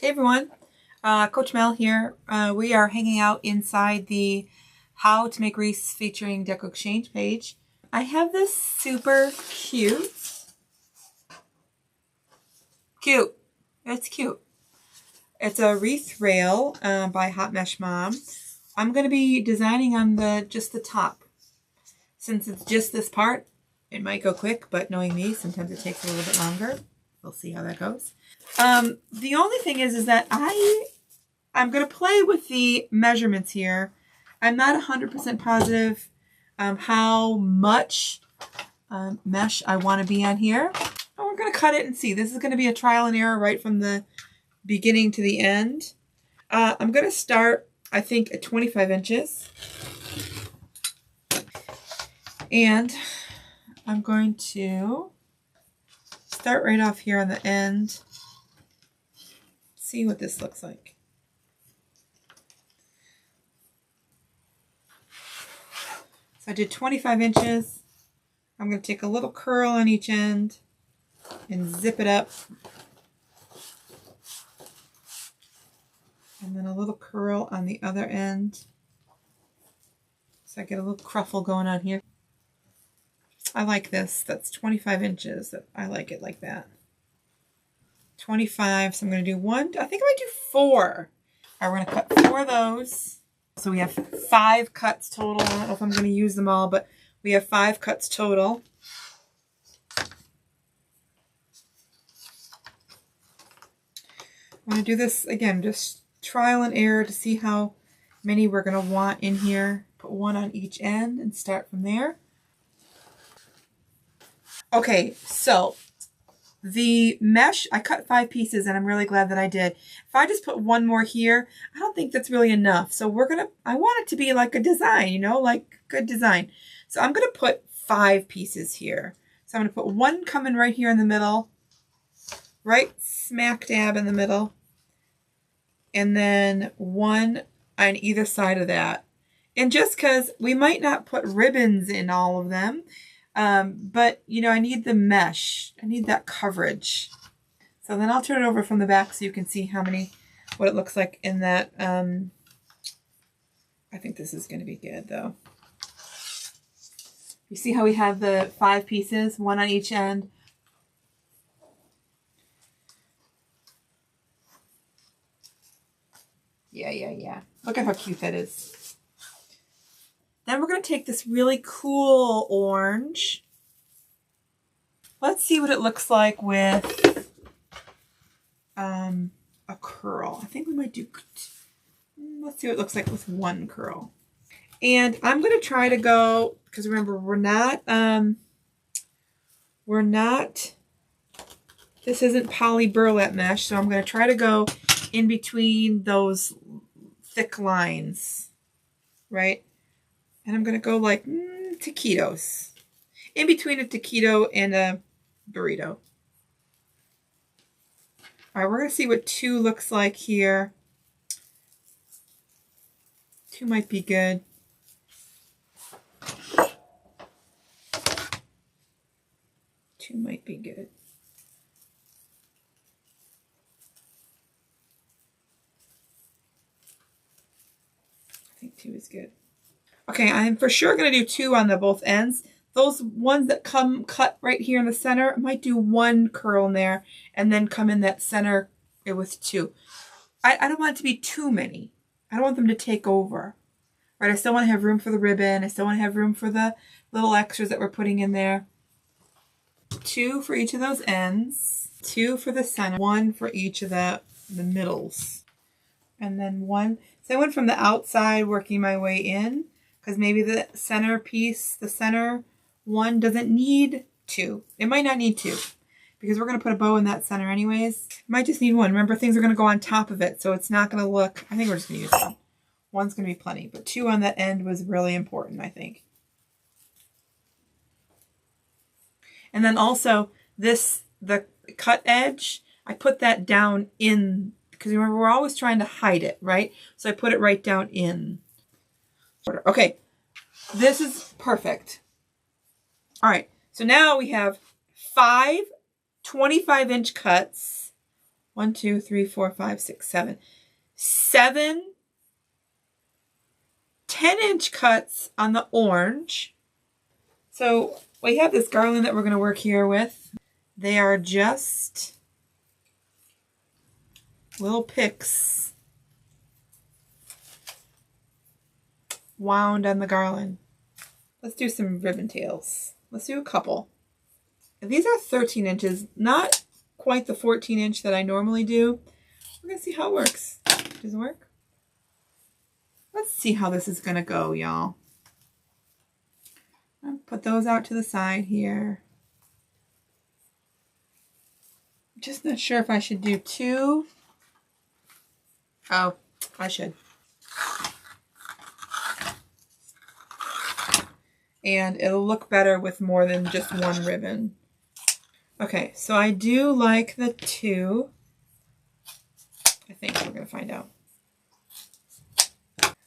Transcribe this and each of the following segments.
Hey everyone, Coach Mel here. We are hanging out inside the How to Make Wreaths featuring Deco Exchange page. I have this super cute, it's cute. It's a wreath rail by Hot Mesh Mom. I'm going to be designing on just the top. Since it's just this part, it might go quick, but knowing me, sometimes it takes a little bit longer. We'll see how that goes. The only thing is that I'm going to play with the measurements here. I'm not 100% positive how much mesh I want to be on here. But we're going to cut it and see. This is going to be a trial and error right from the beginning to the end. I'm going to start, I think, at 25 inches. And I'm going to start right off here on the end. See what this looks like. So I did 25 inches. I'm going to take a little curl on each end and zip it up. And then a little curl on the other end. So I get a little cruffle going on here. I like this. That's 25 inches. I like it like that. 25. So I'm going to do one. I think I might do 4. All right, we're going to cut 4 of those. So we have 5 cuts total. I don't know if I'm going to use them all, but we have 5 cuts total. I'm going to do this again, just trial and error to see how many we're going to want in here. Put 1 on each end and start from there. Okay, so the mesh, I cut 5 pieces and I'm really glad that I did. If I just put 1 more here, I don't think that's really enough. So I want it to be like a design, you know, like good design. So I'm going to put 5 pieces here. So I'm going to put 1 coming right here in the middle, right smack dab in the middle, and then 1 on either side of that. And just because we might not put ribbons in all of them, but, you know, I need the mesh. I need that coverage. So then I'll turn it over from the back so you can see what it looks like in that. I think this is going to be good, though. You see how we have the 5 pieces, 1 on each end. Yeah. Look at how cute that is. Then we're going to take this really cool orange. Let's see what it looks like with a curl. I think we might do, let's see what it looks like with 1 curl. And I'm going to try to go, because remember, this isn't poly burlap mesh, so I'm going to try to go in between those thick lines, right? And I'm going to go like taquitos. In between a taquito and a burrito. All right, we're going to see what 2 looks like here. 2 might be good. Two might be good. I think 2 is good. Okay, I'm for sure going to do 2 on both ends. Those ones that come cut right here in the center, I might do 1 curl in there and then come in that center with 2. I don't want it to be too many. I don't want them to take over. Right? I still want to have room for the ribbon. I still want to have room for the little extras that we're putting in there. 2 for each of those ends. 2 for the center. 1 for each of the middles. And then 1. So I went from the outside working my way in. Because maybe the center piece, the center one doesn't need 2. It might not need 2. Because we're going to put a bow in that center anyways. It might just need 1. Remember, things are going to go on top of it. So it's not going to look, I think we're just going to use 1. 1's going to be plenty. But 2 on that end was really important, I think. And then also the cut edge, I put that down in. Because remember, we're always trying to hide it, right? So I put it right down in. Okay, this is perfect. All right, so now we have 5 25-inch cuts 1, 2, 3, 4, 5, 6, 7. 7 10-inch cuts on the orange. So we have this garland that we're going to work here with. They are just little picks wound on the garland. Let's do some ribbon tails. Let's do a couple. These are 13 inches, not quite the 14-inch that I normally do. We're going to see how it works. Does it work? Let's see how this is going to go, y'all. I'll put those out to the side here. I'm just not sure if I should do 2. Oh, I should. And it'll look better with more than just one ribbon. Okay, so I do like the 2. I think we're going to find out.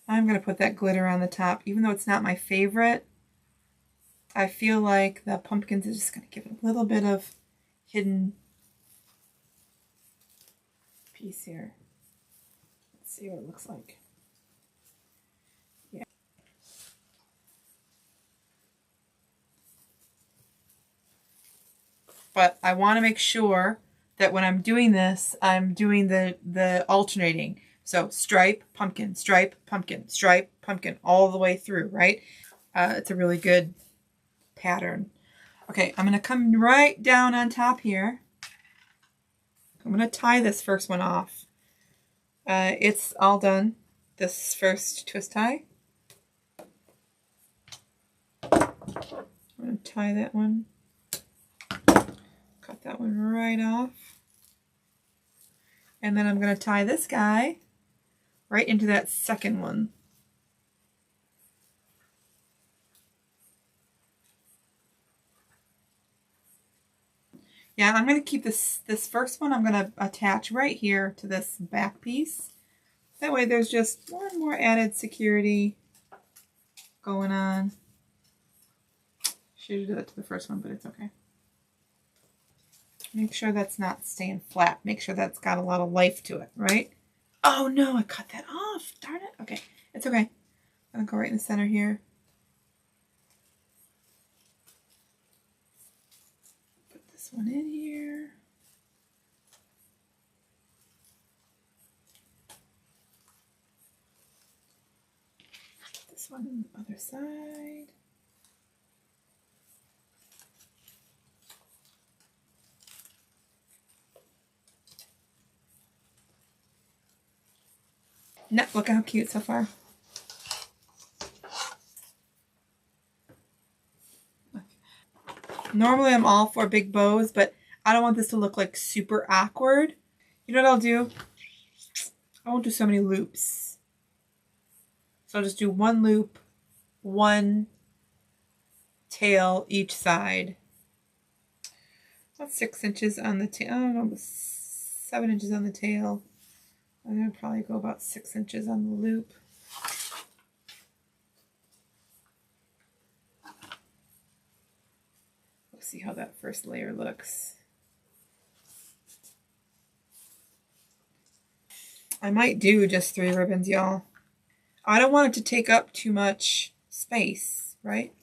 I'm going to put that glitter on the top. Even though it's not my favorite, I feel like the pumpkins are just going to give it a little bit of hidden piece here. Let's see what it looks like. Yeah. But I want to make sure that when I'm doing this, I'm doing the alternating. So stripe, pumpkin, stripe, pumpkin, all the way through, right? It's a really good pattern. Okay, I'm going to come right down on top here. I'm going to tie this first one off. It's all done. This first twist tie. I'm going to tie that one. Cut that one right off. And then I'm going to tie this guy right into that second one. Yeah, I'm going to keep this first one, I'm going to attach right here to this back piece. That way there's just one more added security going on. Should have done that to the first one, but it's okay. Make sure that's not staying flat. Make sure that's got a lot of life to it, right? Oh no, I cut that off. Darn it. Okay, it's okay. I'm going to go right in the center here. Put this one in here. This one on the other side. No, look how cute so far. Normally I'm all for big bows, but I don't want this to look like super awkward. You know what I'll do? I won't do so many loops. So I'll just do one loop, one tail each side. About 6 inches on the tail. I don't know, 7 inches on the tail. I'm going to probably go about 6 inches on the loop. We'll see how that first layer looks. I might do just 3 ribbons, y'all. I don't want it to take up too much space, right?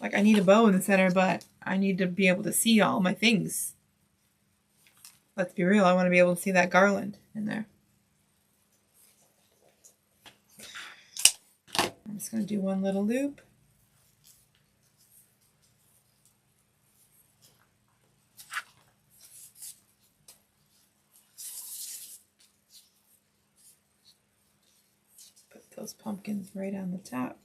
Like, I need a bow in the center, but I need to be able to see all my things. Let's be real, I want to be able to see that garland in there. I'm just going to do one little loop. Put those pumpkins right on the top.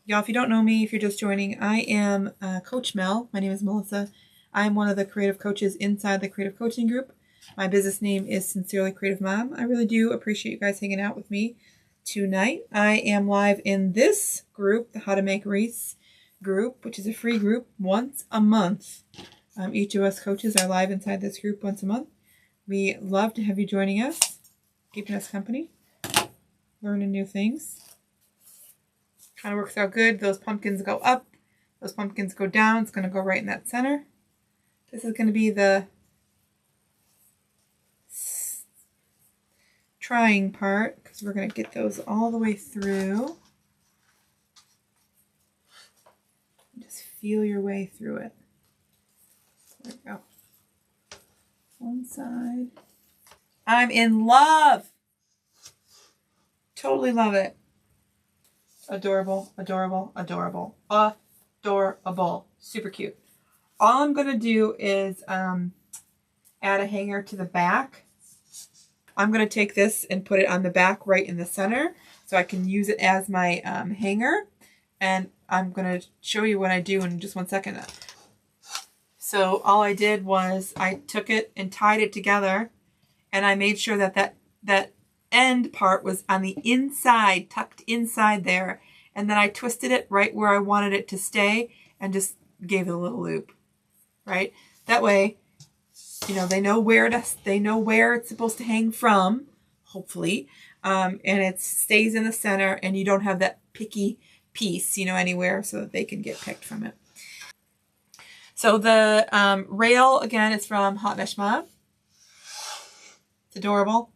Y'all, if you don't know me, if you're just joining, I am Coach Mel. My name is Melissa. I'm one of the creative coaches inside the Creative Coaching Group. My business name is Sincerely Creative Mom. I really do appreciate you guys hanging out with me tonight. I am live in this group, the How to Make Wreaths group, which is a free group once a month. Each of us coaches are live inside this group once a month. We love to have you joining us. keeping us company, learning new things. Kind of works out good. Those pumpkins go up, those pumpkins go down. It's going to go right in that center. This is going to be the trying part because we're going to get those all the way through. Just feel your way through it. There we go. One side. I'm in love. Totally love it. Adorable, adorable, adorable. Adorable. Super cute. All I'm going to do is add a hanger to the back. I'm going to take this and put it on the back right in the center so I can use it as my hanger. And I'm going to show you what I do in just 1 second. So all I did was I took it and tied it together, and I made sure that that end part was on the inside, tucked inside there. And then I twisted it right where I wanted it to stay and just gave it a little loop, right? That way, you know, they know where it's supposed to hang from, hopefully. And it stays in the center and you don't have that picky piece, you know, anywhere so that they can get picked from it. So the rail, again, is from Hot Mesh Mob. It's adorable.